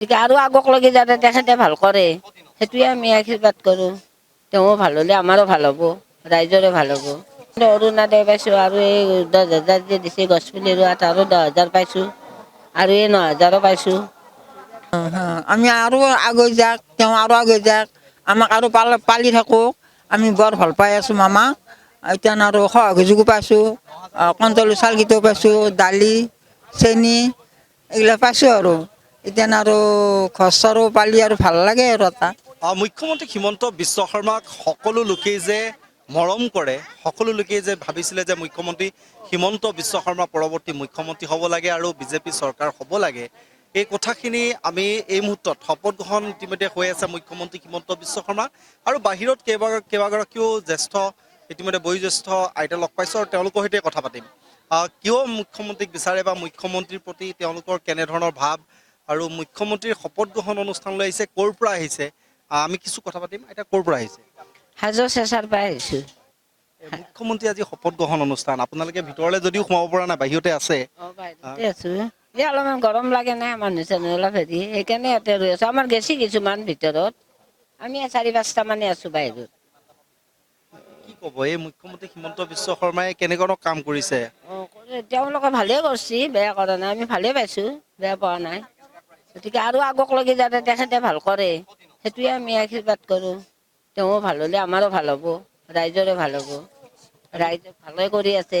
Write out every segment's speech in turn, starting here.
গতিকে আৰু আগক লাগি যাতে তেখেতে ভাল কৰে সেইটোৱে আমি আশীৰ্বাদ কৰোঁ। তেওঁ ভাল হ'লে আমাৰো ভাল হ'ব, ৰাইজৰে ভাল হ'ব। অৰুণোদয় পাইছোঁ আৰু এই 10,000 যে দিছে গছপুলি ৰোৱাত আৰু 10,000 পাইছোঁ আৰু এই 9,000ও পাইছোঁ। আমি আৰু আগুৱাই যাওক, তেওঁ আৰু আগুৱাই যাওক, আমাক আৰু পালি থাকক। আমি বৰ ভাল পাই আছোঁ মামাক। এতিয়া আৰু সহযোগো পাইছোঁ, কণ্ট্ৰলৰ চাউলকেইটাও পাইছোঁ, দালি চেনি এইগিলা পাইছোঁ আৰু এতিয়া আৰু ঘৰ চৰো পালি আৰু ভাল লাগে আৰু এটা। মুখ্যমন্ত্ৰী হিমন্ত বিশ্ব শৰ্মাক সকলো লোকেই যে মৰম কৰে, সকলো লোকেই যে ভাবিছিলে যে মুখ্যমন্ত্ৰী হিমন্ত বিশ্ব শৰ্মা পৰৱৰ্তী মুখ্যমন্ত্ৰী হ'ব লাগে আৰু বিজেপি চৰকাৰ হ'ব লাগে, এই কথাখিনি আমি এই মুহূৰ্তত শপত গ্ৰহণ ইতিমধ্যে হৈ আছে মুখ্যমন্ত্ৰী হিমন্ত বিশ্ব শৰ্মা আৰু বাহিৰত কেইবাগৰাকীও জ্যেষ্ঠ ইতিমধ্যে বয়োজ্যেষ্ঠ আইতা লগ পাইছোঁ আৰু তেওঁলোকৰ সৈতে কথা পাতিম। কিয় মুখ্যমন্ত্ৰীক বিচাৰে বা মুখ্যমন্ত্ৰীৰ প্ৰতি তেওঁলোকৰ কেনেধৰণৰ ভাৱ আৰু মুখ্যমন্ত্ৰীৰ শপত গ্ৰহণ অনুষ্ঠানলৈ আহিছে, ক'ৰ পৰা আহিছে, আমি কিছু কথা পাতিম। এতিয়া ক'ৰ পৰা আহিছে? হাজো চেঁচাৰ পৰা আহিছোঁ। মুখ্যমন্ত্ৰী আজি শপত গ্ৰহণ অনুষ্ঠান, আপোনালোকে ভিতৰলৈ যদিও সোমাব পৰা নাই, বাহিৰতে আছে। বাহিৰতে আছোঁ। এই অলপমান গৰম লাগে নাই মানুহ চানুহ অলপ হেৰি, সেইকাৰণে ইয়াতে ৰৈ আছোঁ। আমাৰ গেছি কিছুমান ভিতৰত, আমি 4-5টা মানে আছোঁ বাহিৰত। কি ক'ব এই মুখ্যমন্ত্ৰী হিমন্ত বিশ্ব শৰ্মাই কেনেকুৱা কাম কৰিছে? তেওঁলোকে ভালেই কৰিছে, বেয়া কৰা নাই, আমি ভালেই পাইছোঁ, বেয়া পোৱা নাই। গতিকে আৰু আগক লাগি যাতে তেখেতে ভাল কৰে সেইটোৱে আমি আশীৰ্বাদ কৰোঁ। তেওঁ ভাল হ'লে আমাৰো ভাল হ'ব, ৰাইজৰে ভাল হ'ব। ৰাইজে ভালে কৰি আছে।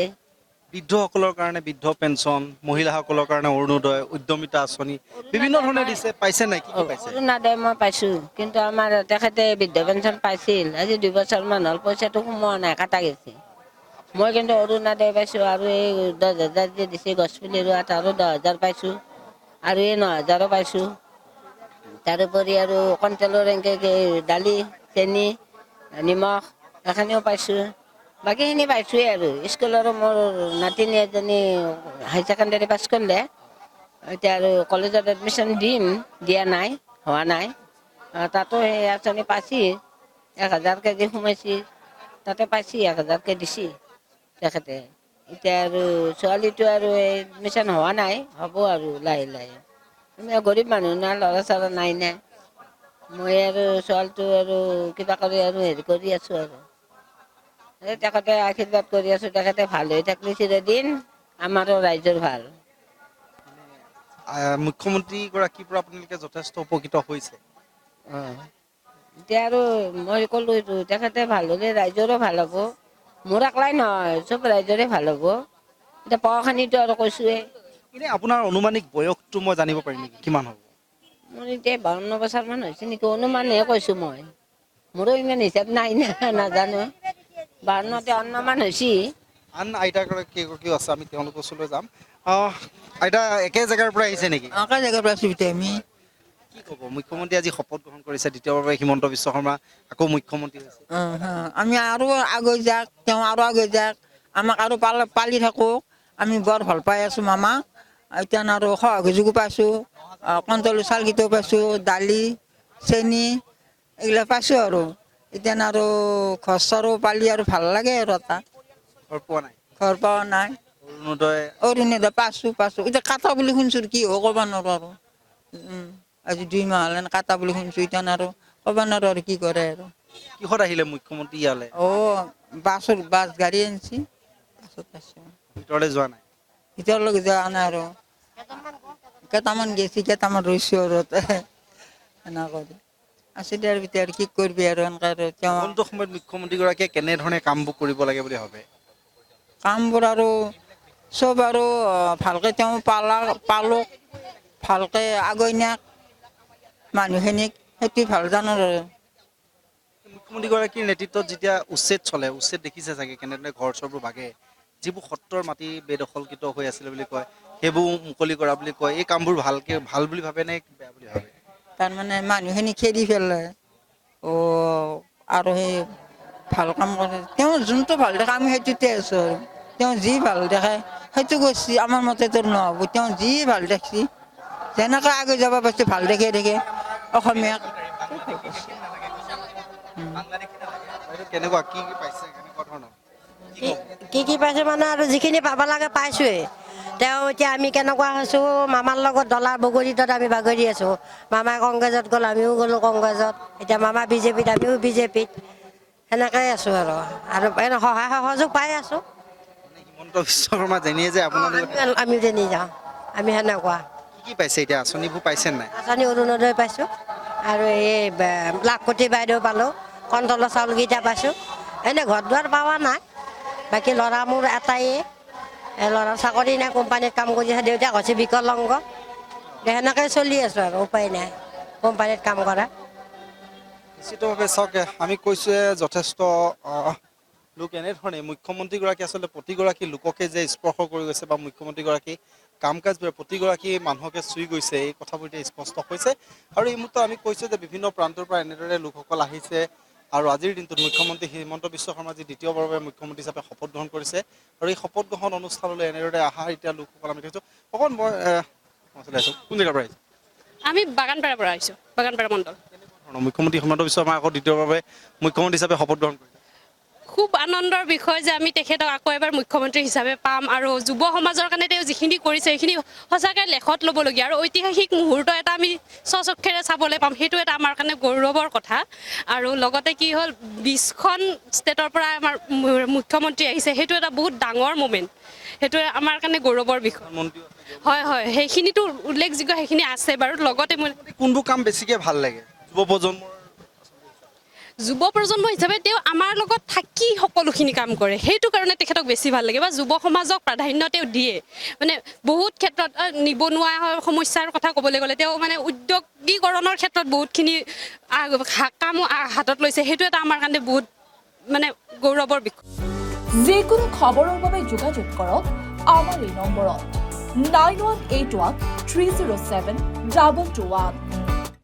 বৃদ্ধসকলৰ কাৰণে বৃদ্ধ পেঞ্চন, মহিলাসকলৰ কাৰণে অৰুণোদয়, উদ্যমিতা আঁচনি বিভিন্ন ধৰণে দিছে, পাইছে নাই? কি পাইছে? অৰুণোদয় মই পাইছোঁ, কিন্তু আমাৰ তেখেতে বৃদ্ধ পেঞ্চন পাইছিল। আজি 2 বছৰমান হ'ল পইচাটো সোমোৱা নাই, কাটা গৈছে। মই কিন্তু অৰুণোদয় পাইছোঁ আৰু এই 10,000 যে দিছে গছপুলি ৰোৱাত আৰু 10,000 পাইছোঁ আৰু এই 9,000ও পাইছোঁ। তাৰোপৰি আৰু কণ্ট্ৰলৰ এনেকৈ দালি চেনি নিমখ এইখিনিও পাইছোঁ। বাকীখিনি পাইছোঁৱেই আৰু স্কুলৰো মোৰ নাতিনী এজনী হাই ছেকেণ্ডেৰী পাছ কৰিলে, এতিয়া আৰু কলেজত এডমিশ্যন দিম, দিয়া নাই, হোৱা নাই। তাতো সেই আঁচনি পাইছে, 1,000কে যে সোমাইছে তাতে পাইছে, 1,000কে দিছে তেখেতে। এতিয়া আৰু ছোৱালীটো আৰু এডমিশ্যন হোৱা নাই, হ'ব আৰু লাহে লাহে। আমি গৰীব মানুহ না, ল'ৰা ছৰা নাই না। মই আৰু ছোৱালীটো আৰু কিবা কৰি আৰু হেৰি কৰি আছোঁ আৰু তেখেতে আশীৰ্বাদ কৰি আছোঁ, তেখেতে ভাল হৈ থাকিলে চিৰদিন আমাৰো ৰাইজৰ ভাল। মুখ্যমন্ত্ৰীগৰাকীৰ পৰা আপোনালোকে যথেষ্ট উপকৃত হৈছে। এতিয়া আৰু মই ক'লোঁতো তেখেতে ভাল হ'লে ৰাইজৰো ভাল হ'ব। মোৰ একলাই নহয়, চব ৰাইজৰে ভাল হ'ব। এতিয়া পোৱাখিনিতো আৰু কৈছোঁৱেই। এনেই আপোনাৰ অনুমানিক বয়সটো মই জানিব পাৰিম নেকি, কিমান হ'ব? মোৰ এতিয়া 52 বছৰমান হৈছে নেকি, অনুমানহে কৈছোঁ মই। মোৰো ইমান হিচাপ নাই না, নাজানো। 52-53 মান হৈছে। আন আইতাকেইগৰাকীও আছে, আমি তেওঁলোকৰ ওচৰলৈ যাম। আইতা একে জেগাৰ পৰা আহিছে নেকি? একে জেগাৰ পৰা আহিছোঁ আমি। কি ক'ব, মুখ্যমন্ত্ৰী আজি শপত গ্ৰহণ কৰিছে, দ্বিতীয়বাৰৰ বাবে হিমন্ত বিশ্ব শৰ্মা আকৌ মুখ্যমন্ত্ৰী হৈছে। আমি আৰু আগুৱাই যাওক, তেওঁ আৰু আগুৱাই যাওক, আমাক আৰু পালি থাকক। আমি বৰ ভাল পাই আছোঁ মামাক। এতিয়া আৰু সহযোগো পাইছোঁ, কণ্ট্ৰলৰ চাউলকেইটাও পাইছোঁ, দালি চেনি এইগিলা পাইছোঁ আৰু এতিয়া আৰু ঘৰ চৰো পালি আৰু ভাল লাগে আৰু এটা। ঘৰ পোৱা নাই? ঘৰ পোৱা নাই। অৰুণোদয় অৰুণোদয় পাইছোঁ। এতিয়া কাটা বুলি শুনিছোঁ, কি হ'ব ক'ব নোৱাৰোঁ আৰু। আজি 2 মাহ হ'লে কাটা বুলি শুনিছোঁ, এতিয়া আৰু ক'ব নোৱাৰোঁ আৰু কি কৰে আৰু। কিহত আহিলে মুখ্যমন্ত্ৰী ইয়ালৈ? বাছ গাড়ী আনিছে, বাছত পাইছোঁ। ভিতৰলৈ যোৱা নাই? ভিতৰলৈকে যোৱা নাই আৰু কেইটামান গেছি, কেইটামান ৰৈছোঁ আৰু এনেকৈ আছে দে আৰু এতিয়া কি কৰিবি আৰু এনেকৈ আৰু তেওঁ আগন্তুক সময়ত মুখ্যমন্ত্ৰীগৰাকীয়ে কেনেধৰণে কামবোৰ কৰিব লাগে বুলি ভাবে? কামবোৰ আৰু চব আৰু ভালকৈ তেওঁ পালক, ভালকৈ আগুৱাই নিয়ক মানুহখিনিক, সেইটো ভাল জানো আৰু। মুখ্যমন্ত্ৰীগৰাকীৰ নেতৃত্বত যেতিয়া উচ্ছেদ চলে, উচ্ছেদ দেখিছে চাগে কেনেদৰে ঘৰ চৰবোৰ ভাগে, যিবোৰ সত্ৰৰ মাটি বেদখলকৃত হৈ আছিলে বুলি কয়, সেইবোৰ মুকলি কৰা বুলি কয়, এই কামবোৰ ভাল বুলি ভাবে নে বেয়া বুলি ভাবে? তাৰমানে মানুহখিনি খেদি পেলাই আৰু সেই ভাল কাম কৰে, তেওঁ যোনটো ভাল দেখে আমি সেইটোতে আছোঁ আৰু তেওঁ যি ভাল দেখে সেইটো কৰিছে। আমাৰ মতেতো নহ'ব, তেওঁ যি ভাল দেখছি যেনেকৈ আগুৱাই যাব পাৰিছে, ভাল দেখে অসমীয়াক কেনেকুৱা কি পাইছে, কেনেকুৱা ধৰণৰ? কি পাইছোঁ মানে আৰু যিখিনি পাব লাগে পাইছোঁৱেই। তেওঁ এতিয়া আমি কেনেকুৱা হৈছোঁ, মামাৰ লগত ডলাৰ বগৰীত আমি বাগৰি আছোঁ। মামাই কংগ্ৰেছত গ'ল, আমিও গ'লোঁ কংগ্ৰেছত। এতিয়া মামা বিজেপিত, আমিও বিজেপিত, সেনেকৈয়ে আছোঁ আৰু এনে সহায় সহযোগ পাই আছোঁ। হিমন্ত বিশ্ব শৰ্মা যেনিয়ে যে আপোনালোকে আমি যেনি যাওঁ, আমি সেনেকুৱা কি পাইছে এতিয়া আঁচনিবোৰ পাইছে নাই? আঁচনি অৰুণোদয় পাইছোঁ আৰু এই লাখপতি বাইদেউ পালোঁ, কণ্ট্ৰলৰ চাউলকেইটা পাইছোঁ। এনেই ঘৰ দুৱাৰ পোৱা নাই। বাকী ল'ৰা মোৰ এটাই, ল'ৰা চাকৰি নাই, কোম্পানীত কাম কৰি আছে। দেউতাক হৈছে বিকলাংগ। সেনেকৈ চলি আছোঁ আৰু উপায় নাই, কোম্পানীত কাম কৰা। নিশ্চিতভাৱে চাওক, আমি কৈছোঁৱে যথেষ্ট লোক এনেধৰণে মুখ্যমন্ত্ৰীগৰাকী আচলতে প্ৰতিগৰাকী লোককে যে স্পৰ্শ কৰি গৈছে বা মুখ্যমন্ত্ৰীগৰাকী কাম কাজবোৰে প্ৰতিগৰাকী মানুহকে চুই গৈছে, এই কথাবোৰ এতিয়া স্পষ্ট হৈছে। আৰু এই মুহূৰ্তত আমি কৈছোঁ যে বিভিন্ন প্ৰান্তৰ পৰা এনেদৰে লোকসকল আহিছে আৰু আজিৰ দিনটোত মুখ্যমন্ত্ৰী হিমন্ত বিশ্ব শৰ্মা যি দ্বিতীয়বাৰৰ বাবে মুখ্যমন্ত্ৰী হিচাপে শপত গ্ৰহণ কৰিছে আৰু এই শপত গ্ৰহণ অনুষ্ঠানলৈ এনেদৰে অহা এতিয়া লোকসকল আমি দেখিছোঁ। অকণ মই চলাই আছোঁ, কোন জেগাৰ পৰা আহিছে? আমি বাগানপাৰাৰ পৰা আহিছোঁ, বাগানপাৰা মণ্ডল। মুখ্যমন্ত্ৰী হিমন্ত বিশ্ব শৰ্মা আকৌ দ্বিতীয়বাৰৰ মুখ্যমন্ত্ৰী হিচাপে শপত গ্ৰহণ কৰিছে। খুব আনন্দৰ বিষয় যে আমি তেখেতক আকৌ এবাৰ মুখ্যমন্ত্ৰী হিচাপে পাম আৰু যুৱ সমাজৰ কাৰণে তেওঁ যিখিনি কৰিছে সেইখিনি সঁচাকৈ লেখত ল'বলগীয়া আৰু ঐতিহাসিক মুহূৰ্ত এটা আমি স্বচক্ষেৰে চাবলৈ পাম, সেইটো এটা আমাৰ কাৰণে গৌৰৱৰ কথা। আৰু লগতে কি হ'ল, 20খন ষ্টেটৰ পৰা আমাৰ মুখ্যমন্ত্ৰী আহিছে, সেইটো এটা বহুত ডাঙৰ মুমেণ্ট, সেইটো আমাৰ কাৰণে গৌৰৱৰ বিষয়। হয় হয়, সেইখিনিতো উল্লেখযোগ্য, সেইখিনি আছে বাৰু। লগতে মই কোনটো কাম বেছিকৈ ভাল লাগে যুৱ প্ৰজন্ম হিচাপে তেওঁ আমাৰ লগত থাকি সকলোখিনি কাম কৰে, সেইটো কাৰণে তেখেতক বেছি ভাল লাগে। বা যুৱ সমাজক প্ৰাধান্য তেওঁ দিয়ে, মানে বহুত ক্ষেত্ৰত নিবনুৱা সমস্যাৰ কথা ক'বলৈ গ'লে তেওঁ মানে উদ্যোগীকৰণৰ ক্ষেত্ৰত বহুতখিনি কাম হাতত লৈছে, সেইটো এটা আমাৰ কাৰণে বহুত মানে গৌৰৱৰ বিষয়। যিকোনো খবৰৰ বাবে যোগাযোগ কৰক আমাৰ এই নম্বৰত 9181 307 2221।